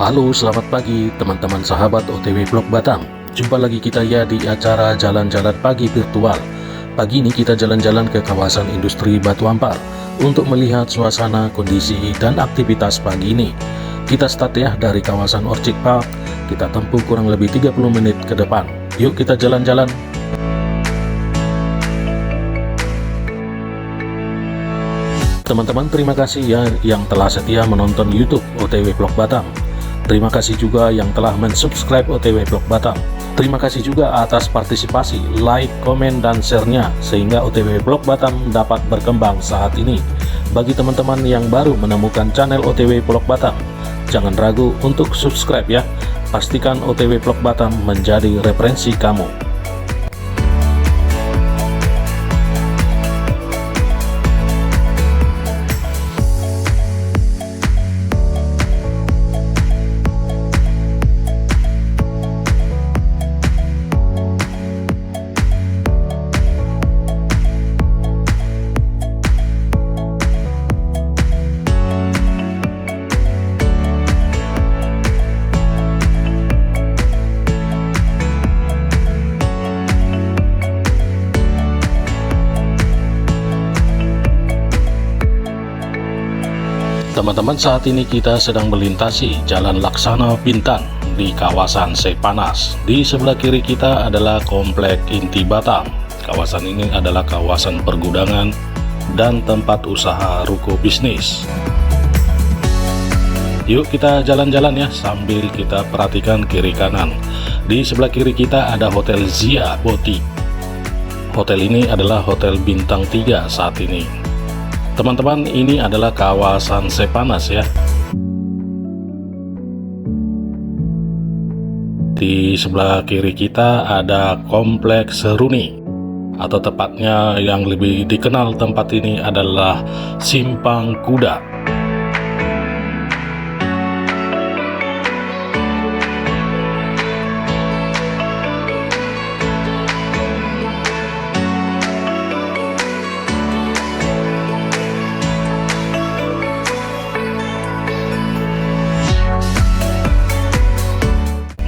Halo, selamat pagi teman-teman sahabat OTW Vlog Batam. Jumpa lagi kita ya di acara jalan-jalan pagi virtual. Pagi ini kita jalan-jalan ke kawasan industri Batu Ampar untuk melihat suasana, kondisi, dan aktivitas pagi ini. Kita start ya dari kawasan Orchid Park. Kita tempuh kurang lebih 30 menit ke depan. Yuk kita jalan-jalan. Teman-teman, terima kasih ya yang telah setia menonton YouTube OTW Vlog Batam. Terima kasih juga yang telah mensubscribe OTW Vlog Batam. Terima kasih juga atas partisipasi, like, komen, dan share-nya sehingga OTW Vlog Batam dapat berkembang saat ini. Bagi teman-teman yang baru menemukan channel OTW Vlog Batam, jangan ragu untuk subscribe ya. Pastikan OTW Vlog Batam menjadi referensi kamu. Teman-teman, saat ini kita sedang melintasi Jalan Laksana Bintan di kawasan Sepanas. Di sebelah kiri kita adalah Komplek Inti Batam. Kawasan ini adalah kawasan pergudangan dan tempat usaha ruko bisnis. Yuk kita jalan-jalan ya sambil kita perhatikan kiri kanan. Di sebelah kiri kita ada Hotel Zia Boutique. Hotel ini adalah hotel bintang 3 saat ini. Teman-teman, ini adalah kawasan Sepanas ya. Di sebelah kiri kita ada Kompleks Seruni, atau tepatnya yang lebih dikenal tempat ini adalah Simpang Kuda.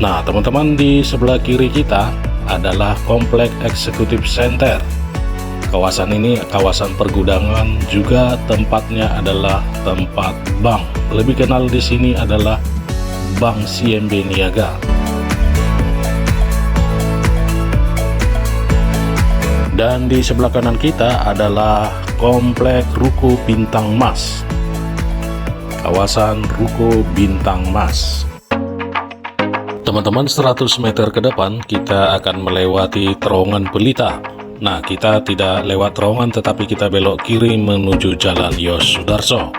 Nah teman-teman, di sebelah kiri kita adalah Komplek Eksekutif Center. Kawasan ini kawasan pergudangan, juga tempatnya adalah tempat bank. Lebih kenal di sini adalah Bank CMB Niaga. Dan di sebelah kanan kita adalah Komplek Ruko Bintang Mas. Kawasan Ruko Bintang Mas. Teman-teman, 100 meter ke depan kita akan melewati terowongan Pelita. Nah, kita tidak lewat terowongan tetapi kita belok kiri menuju Jalan Yos Sudarso.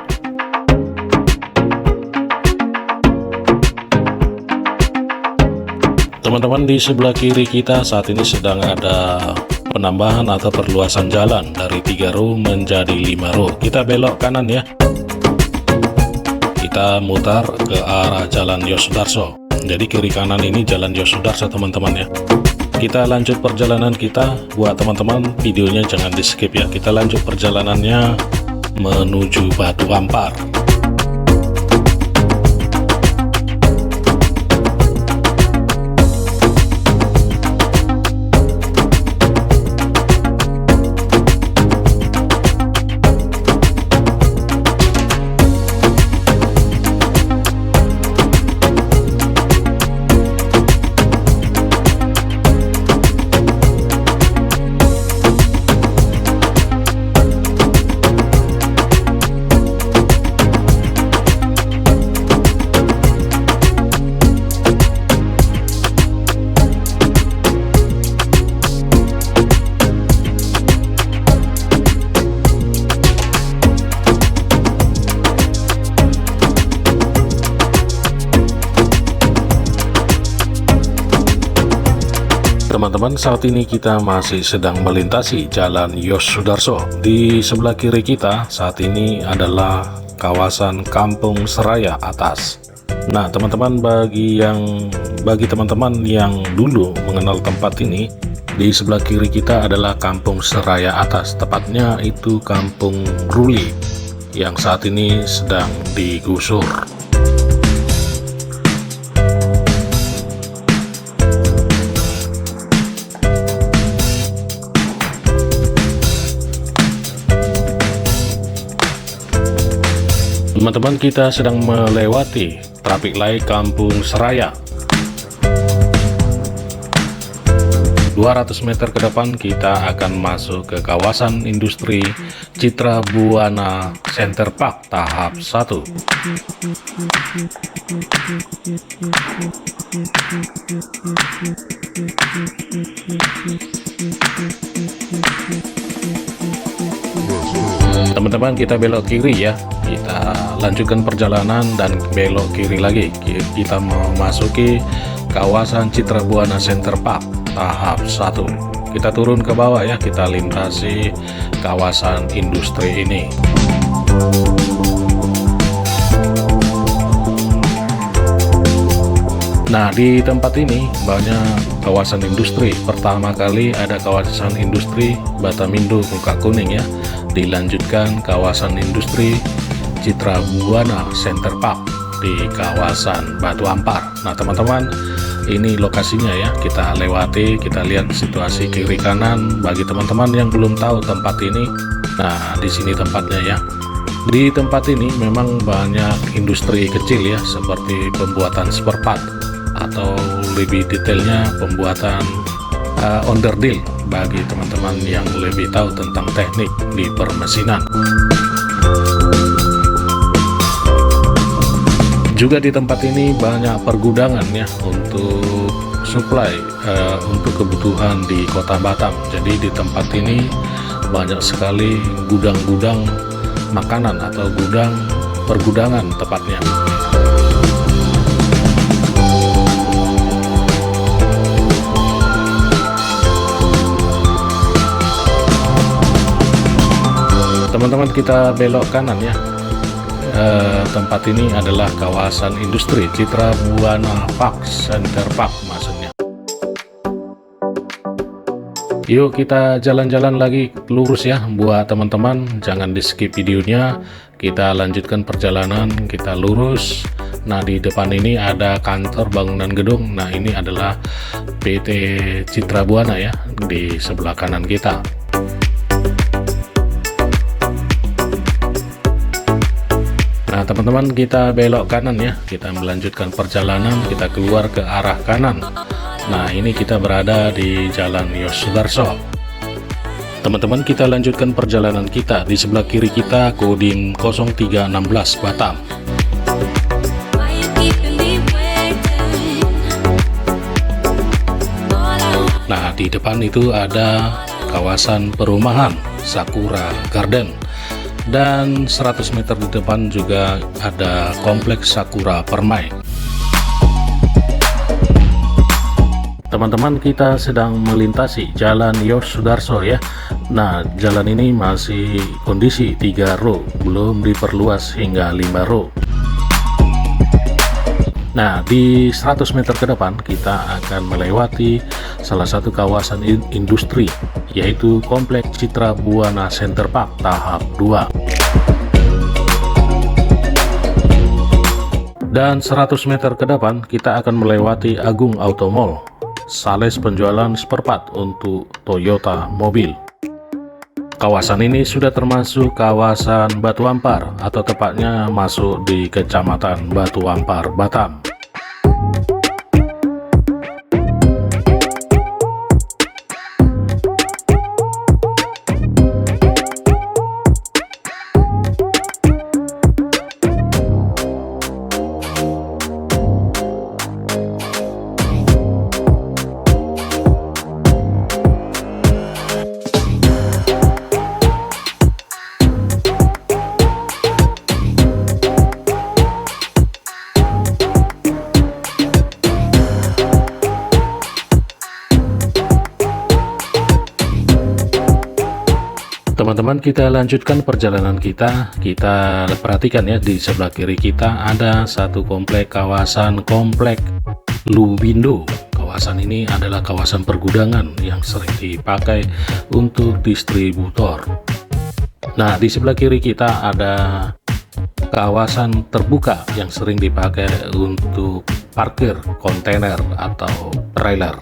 Teman-teman, di sebelah kiri kita saat ini sedang ada penambahan atau perluasan jalan dari 3 row menjadi 5 row. Kita belok kanan ya. Kita mutar ke arah Jalan Yos Sudarso. Jadi kiri kanan ini Jalan Yos Sudarso teman-teman ya. Kita lanjut perjalanan kita. Buat teman-teman, videonya jangan di skip ya. Kita lanjut perjalanannya menuju Batu Ampar. Teman-teman, saat ini kita masih sedang melintasi Jalan Yos Sudarso. Di sebelah kiri kita saat ini adalah kawasan Kampung Seraya Atas. Nah teman-teman, bagi teman-teman yang dulu mengenal tempat ini, di sebelah kiri kita adalah Kampung Seraya Atas, tepatnya itu Kampung Ruli yang saat ini sedang digusur. Teman-teman, kita sedang melewati traffic light Kampung Seraya. 200 meter ke depan kita akan masuk ke kawasan industri Citra Buana Center Park tahap 1. Teman-teman, kita belok kiri ya. Kita lanjutkan perjalanan dan belok kiri lagi. Kita memasuki kawasan Citra Buana Center Park tahap 1. Kita turun ke bawah ya, kita lintasi kawasan industri ini. Nah, di tempat ini banyak kawasan industri. Pertama kali ada kawasan industri Batamindo Muka Kuning ya. Dilanjutkan kawasan industri Citra Buana Center Park di kawasan Batu Ampar. Nah, teman-teman, ini lokasinya ya, kita lewati, kita lihat situasi kiri kanan bagi teman-teman yang belum tahu tempat ini. Nah, di sini tempatnya ya. Di tempat ini memang banyak industri kecil ya, seperti pembuatan spare part atau lebih detailnya pembuatan onderdil bagi teman-teman yang lebih tahu tentang teknik di permesinan. Juga di tempat ini banyak pergudangan ya untuk supply untuk kebutuhan di Kota Batam. Jadi di tempat ini banyak sekali gudang-gudang makanan atau gudang pergudangan tepatnya. Teman-teman, kita belok kanan ya. Tempat ini adalah kawasan industri Citra Buana Park Center Park maksudnya. Yuk kita jalan-jalan lagi lurus ya buat teman-teman, jangan di skip videonya. Kita lanjutkan perjalanan, kita lurus. Nah, di depan ini ada kantor bangunan gedung. Nah, ini adalah PT Citra Buana ya, di sebelah kanan kita. Nah, teman-teman, kita belok kanan ya, kita melanjutkan perjalanan, kita keluar ke arah kanan. Nah, ini kita berada di Jalan Yos Sudarso. Teman-teman, kita lanjutkan perjalanan kita. Di sebelah kiri kita Kodim 0316 Batam. Nah, di depan itu ada kawasan perumahan Sakura Garden. Dan 100 meter di depan juga ada kompleks Sakura Permai. Teman-teman, kita sedang melintasi Jalan Yos Sudarso ya. Nah, jalan ini masih kondisi 3 row, belum diperluas hingga 5 row. Nah, di 100 meter ke depan kita akan melewati salah satu kawasan industri, yaitu Kompleks Citra Buana Center Park tahap 2. Dan 100 meter ke depan kita akan melewati Agung Auto Mall, sales penjualan spare part untuk Toyota mobil. Kawasan ini sudah termasuk kawasan Batu Ampar, atau tepatnya masuk di Kecamatan Batu Ampar, Batam. Teman-teman, kita lanjutkan perjalanan kita. Kita perhatikan ya, di sebelah kiri kita ada satu komplek, kawasan Komplek Lubindo. Kawasan ini adalah kawasan pergudangan yang sering dipakai untuk distributor. Nah, di sebelah kiri kita ada kawasan terbuka yang sering dipakai untuk parkir kontainer atau trailer.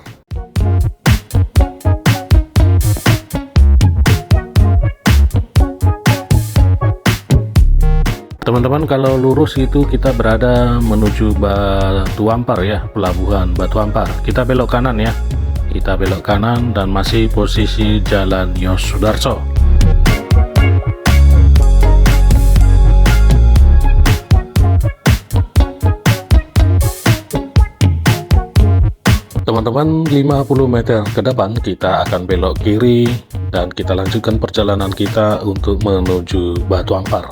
Teman-teman, kalau lurus itu kita berada menuju Batu Ampar ya, pelabuhan Batu Ampar. Kita belok kanan ya. Kita belok kanan dan masih posisi Jalan Yosudarso. Teman-teman, 50 meter ke depan kita akan belok kiri dan kita lanjutkan perjalanan kita untuk menuju Batu Ampar.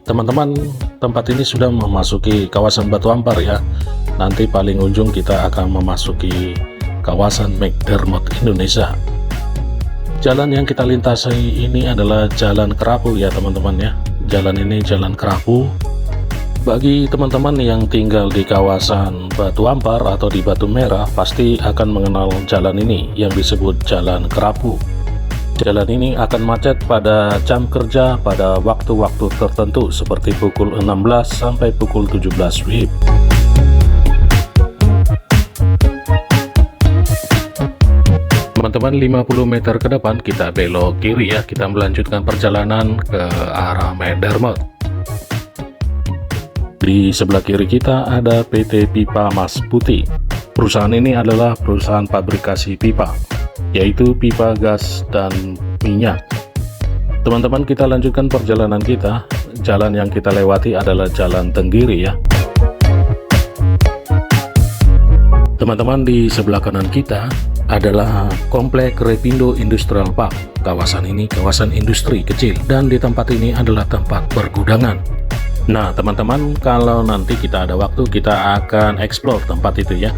Teman-teman, tempat ini sudah memasuki kawasan Batu Ampar ya. Nanti paling ujung kita akan memasuki kawasan McDermott Indonesia. Jalan yang kita lintasi ini adalah Jalan Kerapu ya teman-teman ya. Jalan ini Jalan Kerapu. Bagi teman-teman yang tinggal di kawasan Batu Ampar atau di Batu Merah pasti akan mengenal jalan ini yang disebut Jalan Kerapu. Jalan ini akan macet pada jam kerja pada waktu-waktu tertentu seperti pukul 16 sampai pukul 17 WIB. Teman-teman, 50 meter ke depan kita belok kiri ya, kita melanjutkan perjalanan ke arah McDermott. Di sebelah kiri kita ada PT Pipa Mas Putih. Perusahaan ini adalah perusahaan pabrikasi pipa, yaitu pipa gas dan minyak. Teman-teman, kita lanjutkan perjalanan kita. Jalan yang kita lewati adalah Jalan Tenggiri ya. Teman-teman, di sebelah kanan kita adalah Komplek Repindo Industrial Park. Kawasan ini kawasan industri kecil dan di tempat ini adalah tempat pergudangan. Nah teman-teman, kalau nanti kita ada waktu kita akan explore tempat itu ya.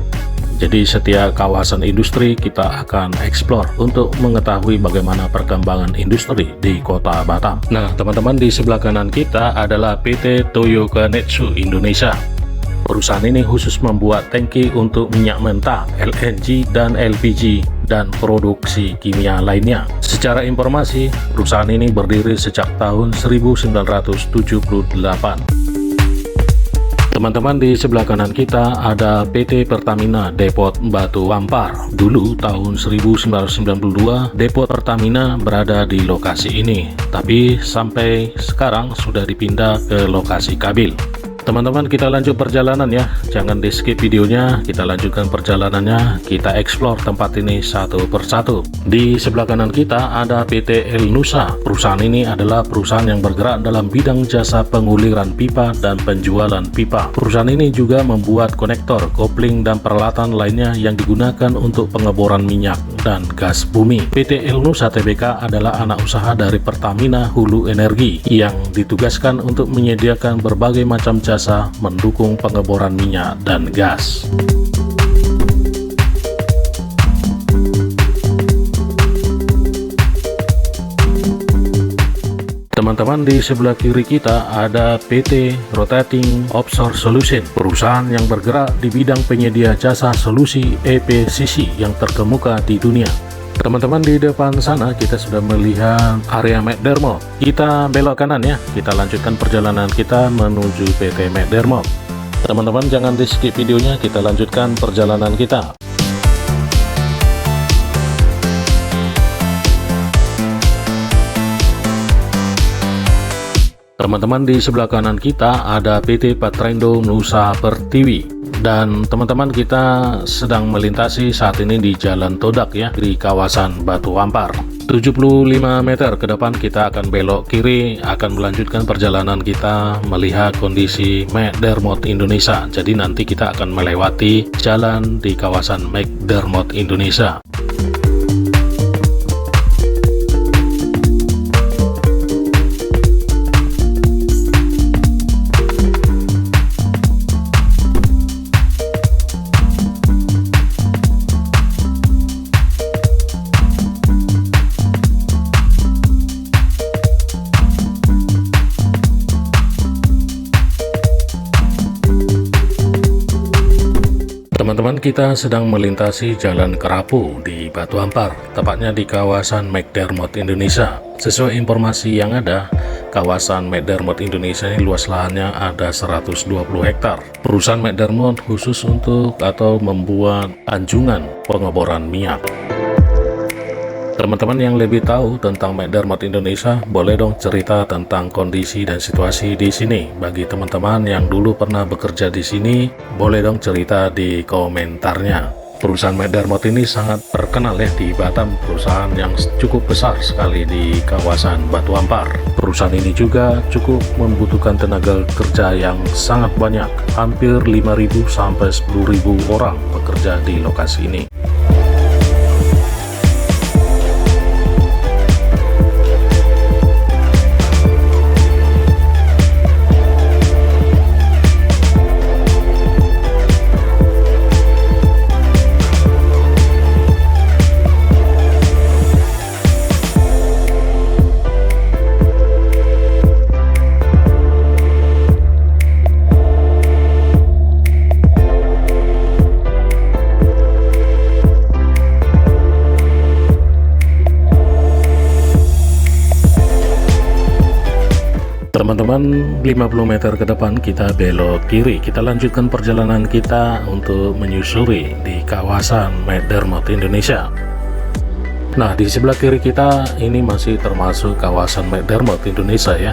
Jadi setiap kawasan industri kita akan explore untuk mengetahui bagaimana perkembangan industri di kota Batam. Nah teman-teman, di sebelah kanan kita adalah PT Toyoga Netsu Indonesia. Perusahaan ini khusus membuat tangki untuk minyak mentah, LNG dan LPG, dan produksi kimia lainnya. Secara informasi, perusahaan ini berdiri sejak tahun 1978. Teman-teman, di sebelah kanan kita ada PT Pertamina Depot Batu Ampar. Dulu tahun 1992 Depot Pertamina berada di lokasi ini, tapi sampai sekarang sudah dipindah ke lokasi Kabil. Teman-teman, kita lanjut perjalanan ya, jangan di skip videonya, kita lanjutkan perjalanannya, kita explore tempat ini satu persatu. Di sebelah kanan kita ada PT El Nusa. Perusahaan ini adalah perusahaan yang bergerak dalam bidang jasa penguliran pipa dan penjualan pipa. Perusahaan ini juga membuat konektor, kopling, dan peralatan lainnya yang digunakan untuk pengeboran minyak dan gas bumi. PT El Nusa Tbk adalah anak usaha dari Pertamina Hulu Energi yang ditugaskan untuk menyediakan berbagai macam jasa mendukung pengeboran minyak dan gas. Teman-teman, di sebelah kiri kita ada PT Rotating Offshore Solution, perusahaan yang bergerak di bidang penyedia jasa solusi EPCC yang terkemuka di dunia. Teman-teman, di depan sana kita sudah melihat area McDermott. Kita belok kanan ya, kita lanjutkan perjalanan kita menuju PT McDermott. Teman-teman, jangan di skip videonya, kita lanjutkan perjalanan kita. Teman-teman, di sebelah kanan kita ada PT Patrendo Nusa Pertiwi. Dan teman-teman, kita sedang melintasi saat ini di Jalan Todak ya, di kawasan Batu Ampar. 75 meter ke depan kita akan belok kiri, akan melanjutkan perjalanan kita melihat kondisi McDermott Indonesia. Jadi nanti kita akan melewati jalan di kawasan McDermott Indonesia. Teman-teman, kita sedang melintasi Jalan Kerapu di Batu Ampar, tepatnya di kawasan McDermott Indonesia. Sesuai informasi yang ada, kawasan McDermott Indonesia ini luas lahannya ada 120 hektar. Perusahaan McDermott khusus untuk atau membuat anjungan pengeboran minyak. Teman-teman yang lebih tahu tentang McDermott Indonesia, boleh dong cerita tentang kondisi dan situasi di sini. Bagi teman-teman yang dulu pernah bekerja di sini, boleh dong cerita di komentarnya. Perusahaan McDermott ini sangat terkenal ya di Batam, perusahaan yang cukup besar sekali di kawasan Batu Ampar. Perusahaan ini juga cukup membutuhkan tenaga kerja yang sangat banyak, hampir 5.000 sampai 10.000 orang bekerja di lokasi ini. Teman-teman, 50 meter ke depan kita belok kiri. Kita lanjutkan perjalanan kita untuk menyusuri di kawasan McDermott Indonesia. Nah, di sebelah kiri kita ini masih termasuk kawasan McDermott Indonesia ya.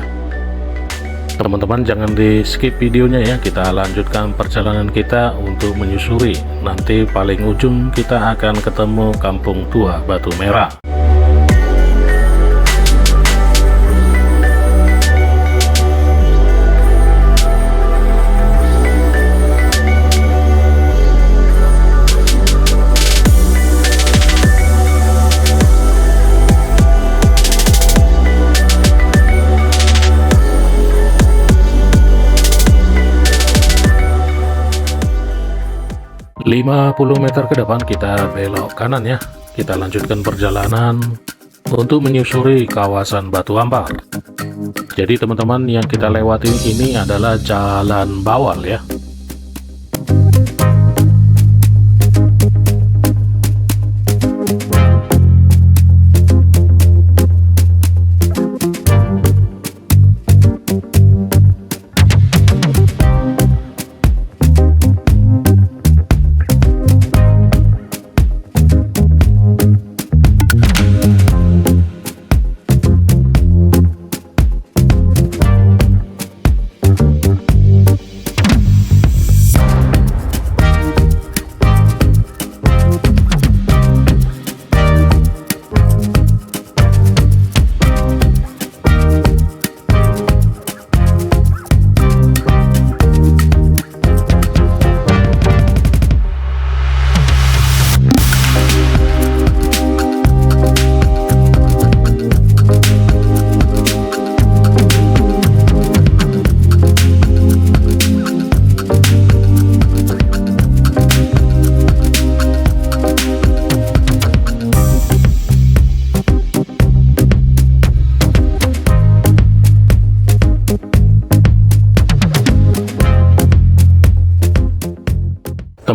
Teman-teman jangan di skip videonya ya. Kita lanjutkan perjalanan kita untuk menyusuri. Nanti paling ujung kita akan ketemu Kampung Tua Batu Merah. 50 meter ke depan kita belok kanan ya. Kita lanjutkan perjalanan untuk menyusuri kawasan Batu Ampar. Jadi teman-teman, yang kita lewatin ini adalah Jalan Bawal ya.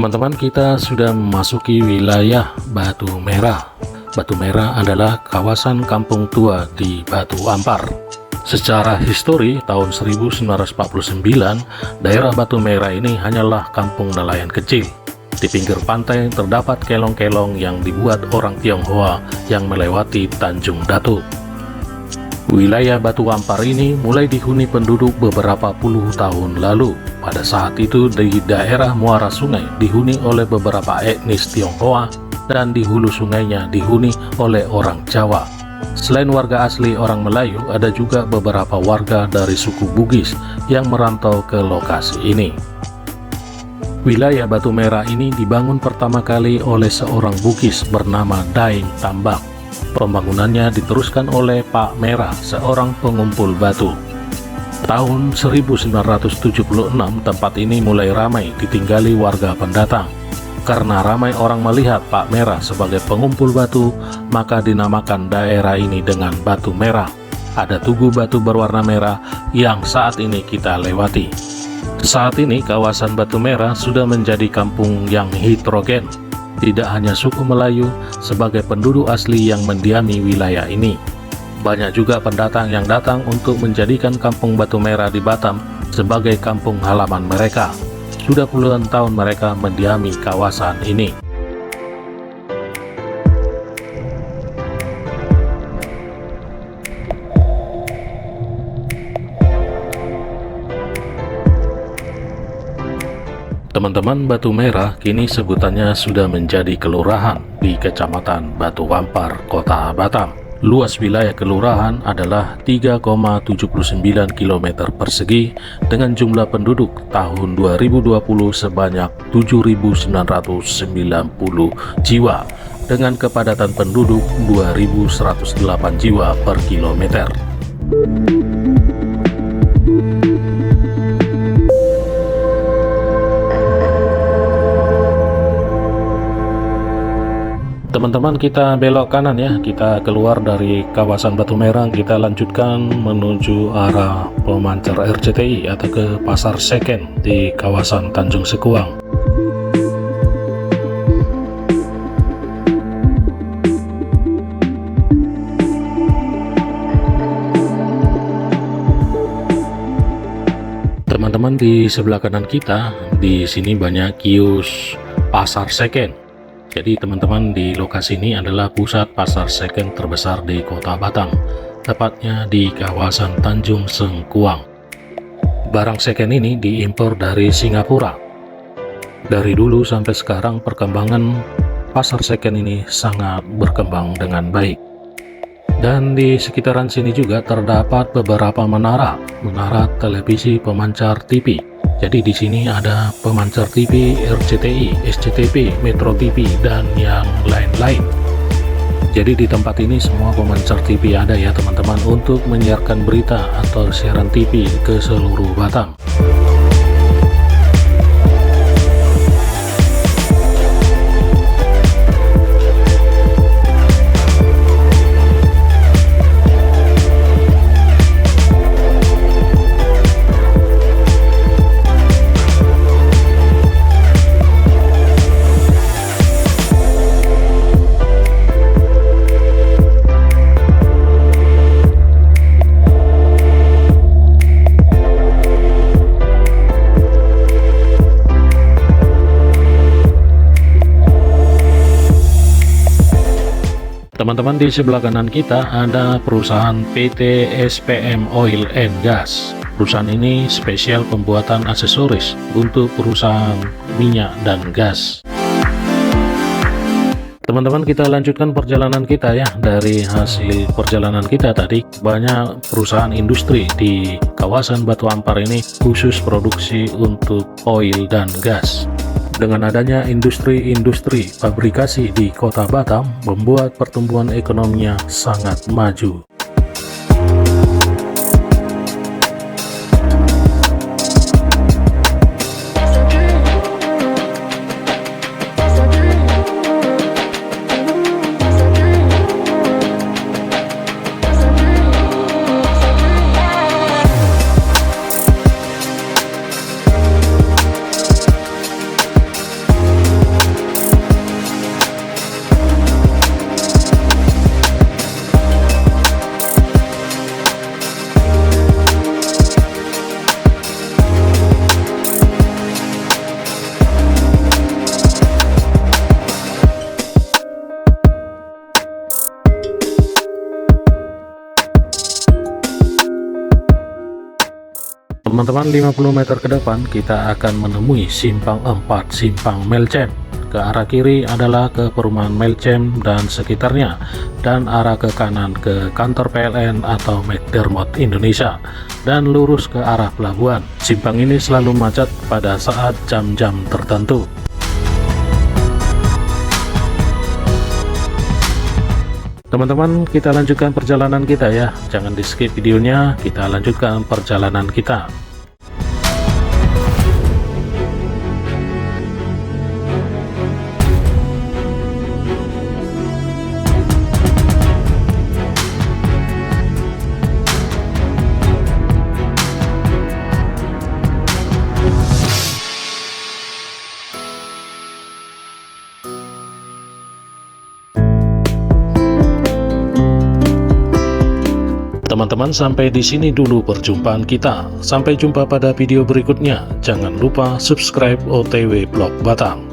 Teman-teman, kita sudah memasuki wilayah Batu Merah. Batu Merah adalah kawasan kampung tua di Batu Ampar. Secara histori, tahun 1949, daerah Batu Merah ini hanyalah kampung nelayan kecil. Di pinggir pantai terdapat kelong-kelong yang dibuat orang Tionghoa yang melewati Tanjung Datuk. Wilayah Batu Ampar ini mulai dihuni penduduk beberapa puluh tahun lalu. Pada saat itu di daerah muara sungai dihuni oleh beberapa etnis Tionghoa dan di hulu sungainya dihuni oleh orang Jawa. Selain warga asli orang Melayu, ada juga beberapa warga dari suku Bugis yang merantau ke lokasi ini. Wilayah Batu Merah ini dibangun pertama kali oleh seorang Bugis bernama Daeng Tambak. Pembangunannya diteruskan oleh Pak Merah, seorang pengumpul batu. Tahun 1976 tempat ini mulai ramai ditinggali warga pendatang. Karena ramai orang melihat Pak Merah sebagai pengumpul batu, maka dinamakan daerah ini dengan Batu Merah. Ada tugu batu berwarna merah yang saat ini kita lewati. Saat ini kawasan Batu Merah sudah menjadi kampung yang heterogen. Tidak hanya suku Melayu sebagai penduduk asli yang mendiami wilayah ini. Banyak juga pendatang yang datang untuk menjadikan kampung Batu Merah di Batam sebagai kampung halaman mereka. Sudah puluhan tahun mereka mendiami kawasan ini. Teman-teman, Batu Merah kini sebutannya sudah menjadi kelurahan di Kecamatan Batu Ampar, Kota Batam. Luas wilayah kelurahan adalah 3,79 km persegi dengan jumlah penduduk tahun 2020 sebanyak 7.990 jiwa dengan kepadatan penduduk 2.108 jiwa per kilometer. Teman-teman, kita belok kanan ya, kita keluar dari kawasan Batu Merah, kita lanjutkan menuju arah pemancar RCTI atau ke Pasar Seken di kawasan Tanjung Sekuang. Teman-teman, di sebelah kanan kita, di sini banyak kios Pasar Seken. Jadi teman-teman, di lokasi ini adalah pusat pasar seken terbesar di Kota Batam, tepatnya di kawasan Tanjung Sekuang. Barang seken ini diimpor dari Singapura. Dari dulu sampai sekarang perkembangan pasar seken ini sangat berkembang dengan baik. Dan di sekitaran sini juga terdapat beberapa menara televisi pemancar TV. Jadi di sini ada pemancar TV, RCTI, SCTV, Metro TV, dan yang lain-lain. Jadi di tempat ini semua pemancar TV ada ya teman-teman, untuk menyiarkan berita atau siaran TV ke seluruh Batam. Teman-teman, di sebelah kanan kita ada perusahaan PT SPM Oil and Gas. Perusahaan ini spesial pembuatan aksesoris untuk perusahaan minyak dan gas. Teman-teman, kita lanjutkan perjalanan kita ya. Dari hasil perjalanan kita tadi, banyak perusahaan industri di kawasan Batu Ampar ini khusus produksi untuk oil dan gas. Dengan adanya industri-industri fabrikasi di Kota Batam, membuat pertumbuhan ekonominya sangat maju. Teman-teman, 50 meter ke depan kita akan menemui simpang 4 Simpang Melcem. Ke arah kiri adalah ke perumahan Melcem dan sekitarnya, dan arah ke kanan ke kantor PLN atau McDermott Indonesia, dan lurus ke arah pelabuhan. Simpang ini selalu macet pada saat jam-jam tertentu. Teman-teman, kita lanjutkan perjalanan kita ya. Jangan di skip videonya, kita lanjutkan perjalanan kita. Teman-teman, sampai di sini dulu perjumpaan kita. Sampai jumpa pada video berikutnya. Jangan lupa subscribe OTW Vlog Batam.